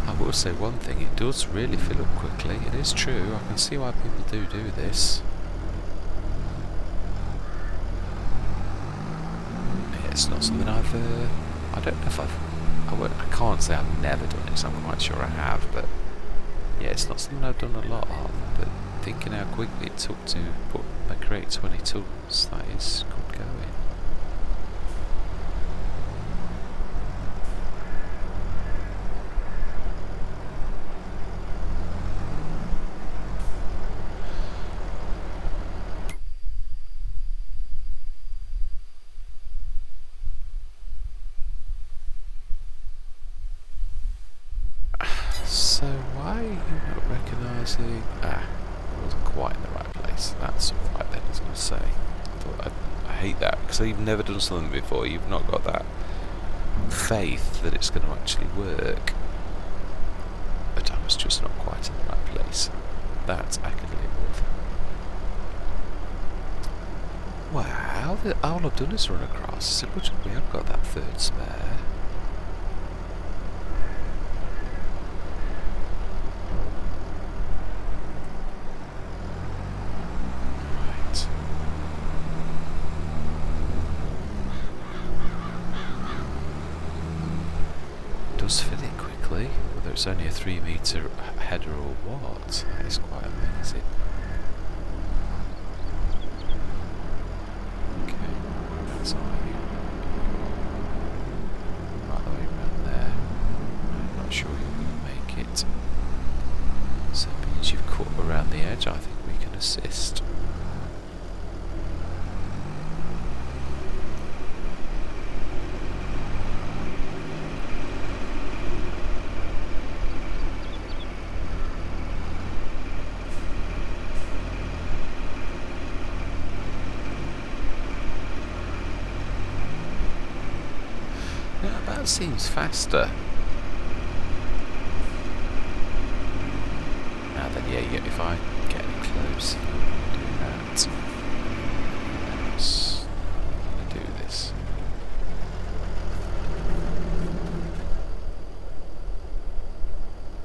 I will say one thing, it does really fill up quickly. It is true, I can see why people do this. Yeah, it's not something I don't know if I can't say I've never done it, so I'm quite sure I have, but yeah, it's not something I've done a lot of, but thinking how quickly it took to create 20 tons, that is good going. So why are you not recognising... I wasn't quite in the right place. That's alright then, I was going to say. I hate that, because I've never done something before. You've not got that faith that it's going to actually work. But I was just not quite in the right place. That I can live with. Wow, all I've done is run across. So much we have got that third spare. Does fill it quickly, whether it's only a 3 metre header or what. That is quite amazing. Okay, that's right the way around there. I'm not sure you're going to make it. So it means you've cut around the edge. I think we can assist. That seems faster. Now then, yeah, if I get close, do that. Let's do this.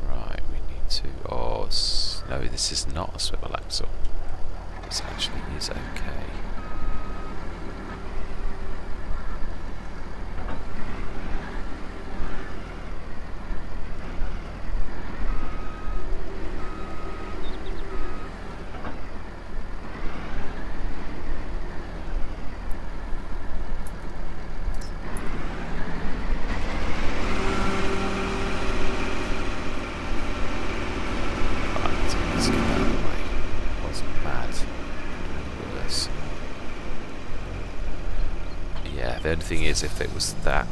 Right, we need to... Oh, no, this is not a swivel axle. This actually is okay. The only thing is, if it was the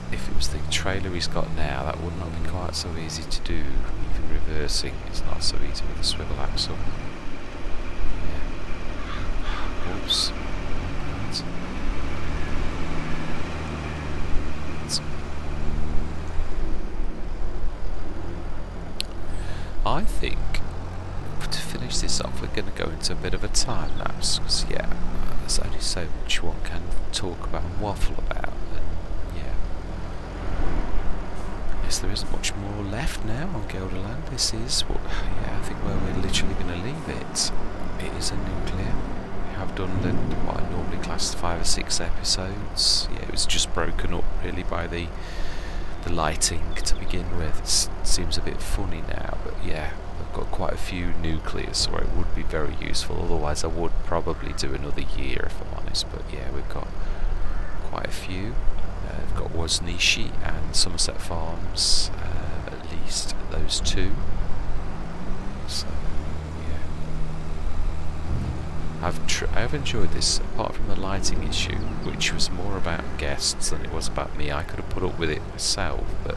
trailer he's got now, that would not be quite so easy to do. Even reversing is not so easy with a swivel axle. Yeah. Oops. I think to finish this off, we're going to go into a bit of a time lapse, because yeah, there's only so much one can talk about and waffle about, and yeah, I guess there isn't much more left now on Gelderland. This is what, yeah, I think where we're literally going to leave it. It is a nuclear. We have done what I normally class 5 or 6 episodes. Yeah, it was just broken up really by the lighting to begin with. It seems a bit funny now, but yeah, I've got quite a few nuclears, so it would be very useful. Otherwise, I would probably do another year if I'm honest. But yeah, we've got quite a few. We've got Wasnishi and Somerset Farms, at least those 2. So yeah, I've enjoyed this. Apart from the lighting issue, which was more about guests than it was about me. I could have put up with it myself, but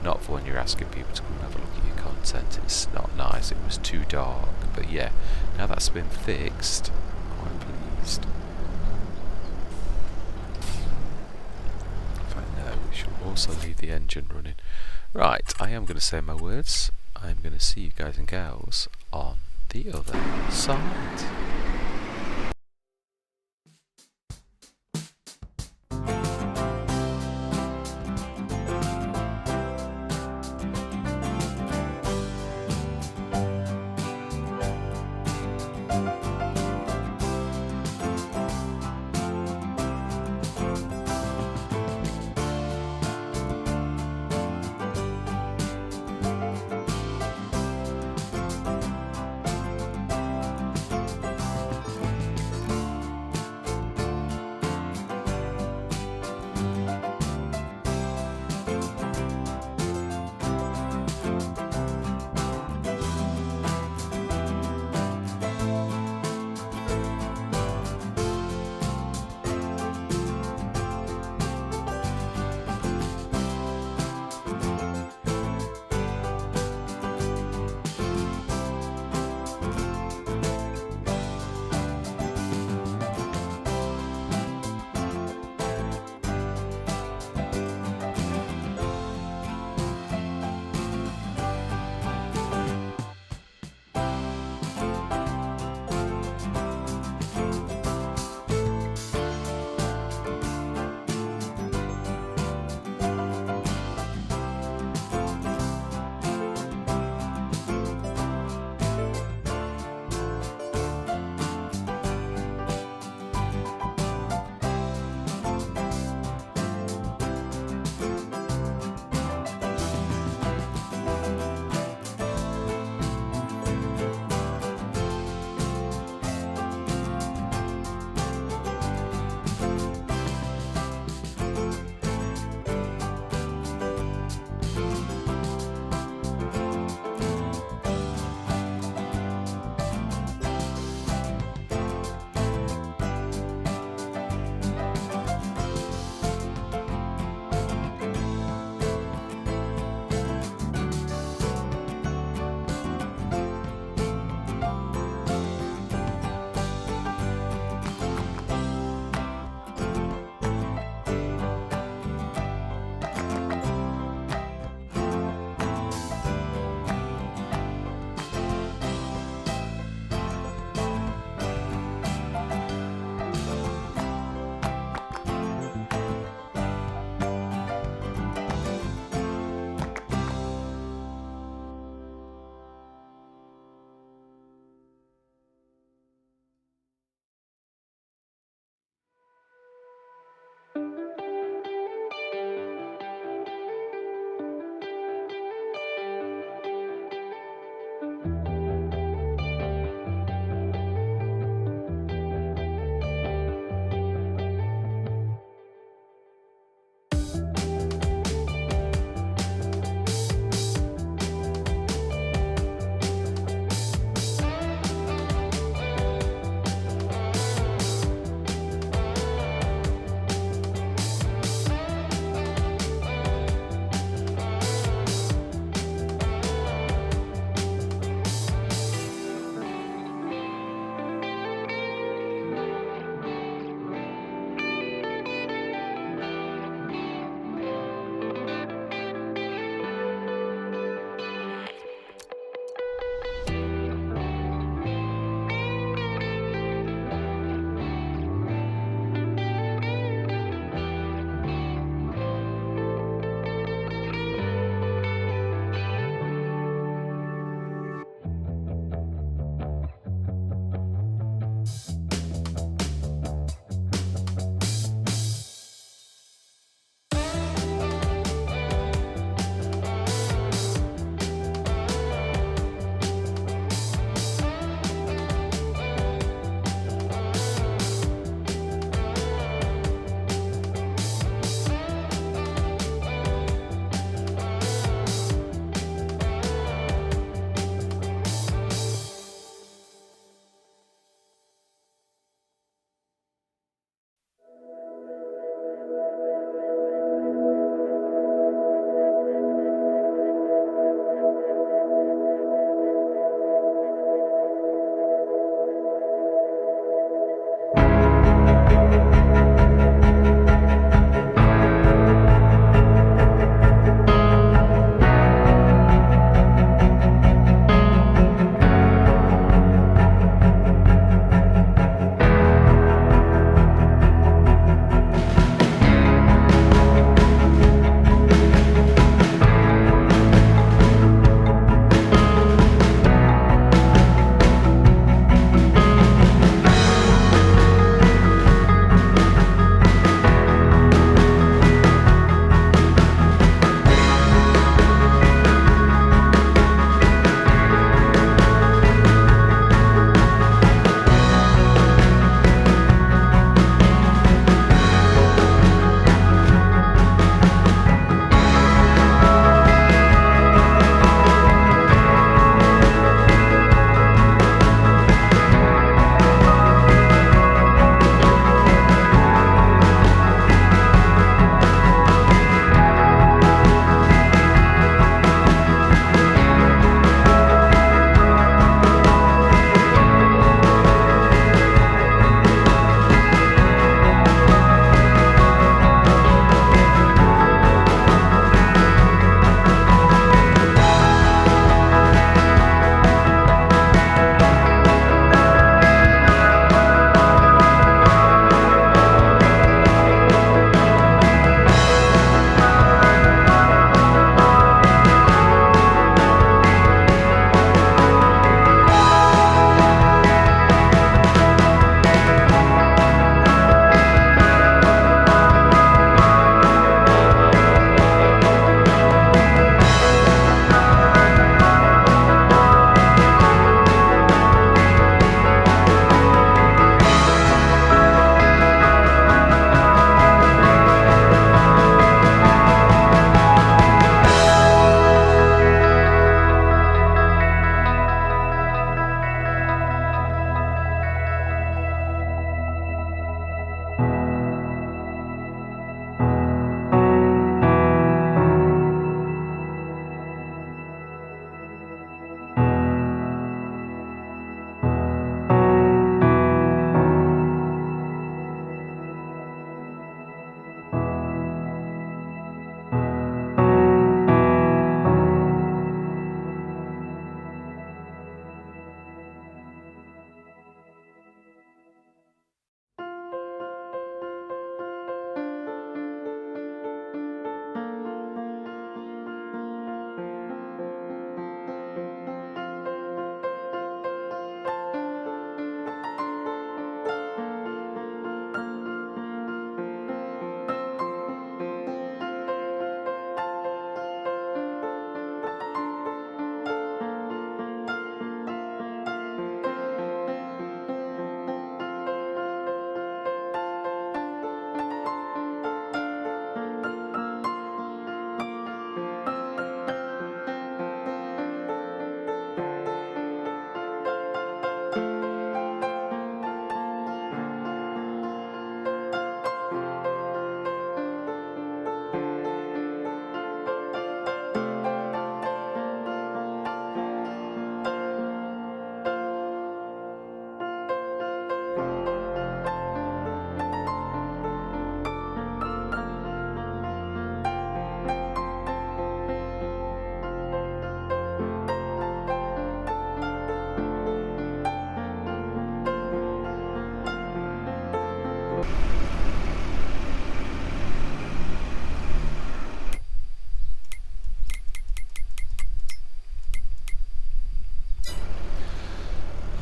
not for when you're asking people to come and have a look at your content. It's not nice. It was too dark. But yeah, now that's been fixed, I'm quite pleased. In fact, no, we should also leave the engine running. Right, I am going to say my words. I'm going to see you guys and gals on the other side.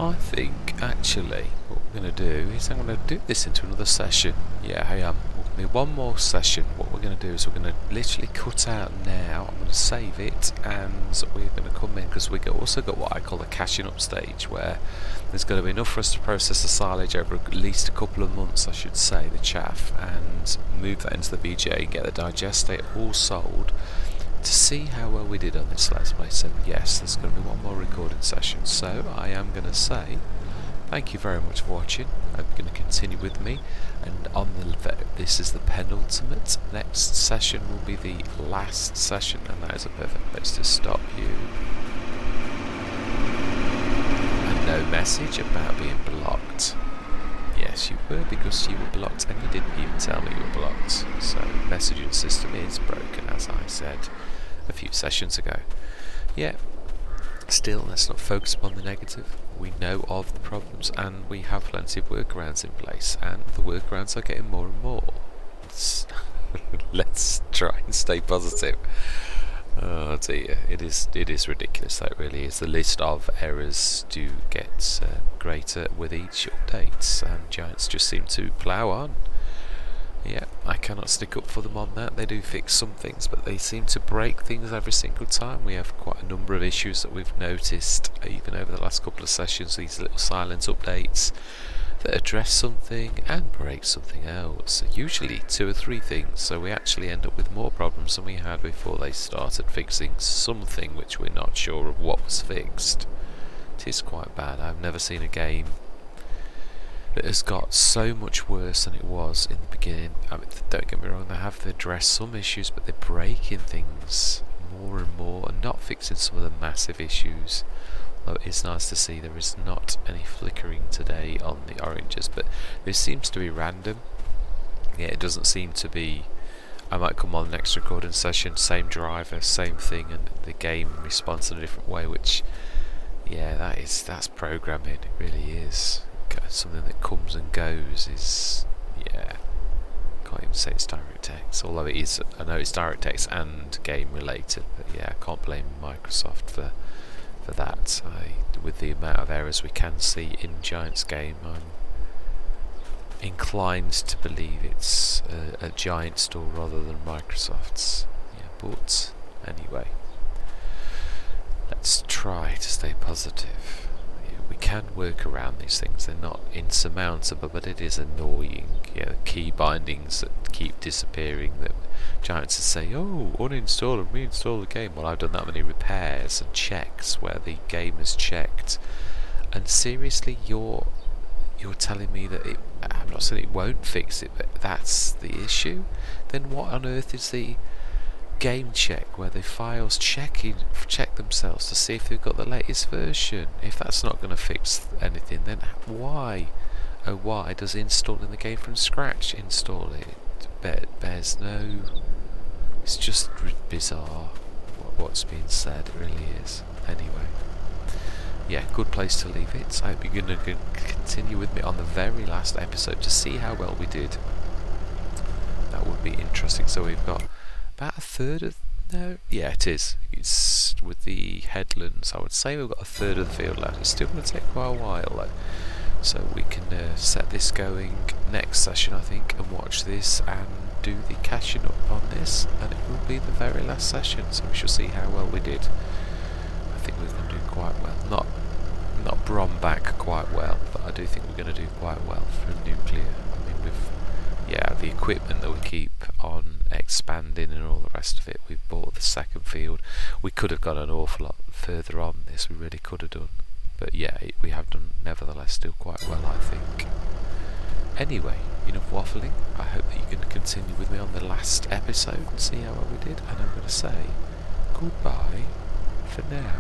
I think actually what we're going to do is I'm going to do this into another session. Yeah, I am. We're going to do one more session. What we're going to do is we're going to literally cut out now. I'm going to save it, and we're going to come in because we also got what I call a caching up stage, where there's going to be enough for us to process the silage over at least a couple of months, I should say, the chaff, and move that into the VGA and get the digestate all sold, to see how well we did on this Let's Play. So yes, there's going to be one more recording session. So I am going to say thank you very much for watching. I'm going to continue with me, and this is the penultimate. Next session will be the last session, and that is a perfect place to stop you. And no message about being blocked. Yes, you were, because you were blocked and you didn't even tell me you were blocked. So the messaging system is broken, as I said a few sessions ago. Yeah, still, let's not focus on the negative. We know of the problems and we have plenty of workarounds in place, and the workarounds are getting more and more. Let's try and stay positive. Oh dear, it is ridiculous, that really is. The list of errors do get greater with each update, and Giants just seem to plough on. Yeah, I cannot stick up for them on that. They do fix some things, but they seem to break things every single time. We have quite a number of issues that we've noticed even over the last couple of sessions, these little silence updates that address something and break something else, usually 2 or 3 things, so we actually end up with more problems than we had before they started fixing something which we're not sure of what was fixed. It is quite bad. I've never seen a game that has got so much worse than it was in the beginning. I mean, don't get me wrong, they have addressed some issues, but they're breaking things more and more and not fixing some of the massive issues. Though it's nice to see there is not any flickering today on the oranges, but this seems to be random. Yeah, it doesn't seem to be. I might come on the next recording session, same driver, same thing, and the game responds in a different way, which, yeah, that's programming. It really is. Something that comes and goes is, yeah, can't even say it's DirectX, although it is. I know it's DirectX and game related, but yeah, I can't blame Microsoft for that. With the amount of errors we can see in Giants game, I'm inclined to believe it's a Giant store rather than Microsoft's. Yeah, but anyway, let's try to stay positive. Yeah, we can work around these things. They're not insurmountable, but it is annoying. Yeah, the key bindings that keep disappearing, that Giants to say, oh, uninstall and reinstall the game. Well, I've done that many repairs and checks where the game is checked, and seriously, you're telling me that I'm not saying it won't fix it, but that's the issue? Then what on earth is the game check, where the files check themselves to see if they've got the latest version? If that's not going to fix anything, then why, oh why, does installing the game from scratch install it? Bears no. It's just bizarre what's being said. It really is. Anyway, yeah, good place to leave it. I hope you're going to continue with me on the very last episode to see how well we did. That would be interesting. So we've got about a third of. No, yeah, it is. It's with the headlands. I would say we've got a third of the field left. It's still going to take quite a while though. So we can set this going next session, I think, and watch this and do the catching up on this, and it will be the very last session. So we shall see how well we did. I think we're going to do quite well. Not brom back quite well, but I do think we're going to do quite well for nuclear. I mean, the equipment that we keep on expanding and all the rest of it. We've bought the second field. We could have gone an awful lot further on this. We really could have done. But yeah, we have done nevertheless still quite well, I think. Anyway, enough waffling. I hope that you're going to continue with me on the last episode and see how well we did. And I'm going to say goodbye for now.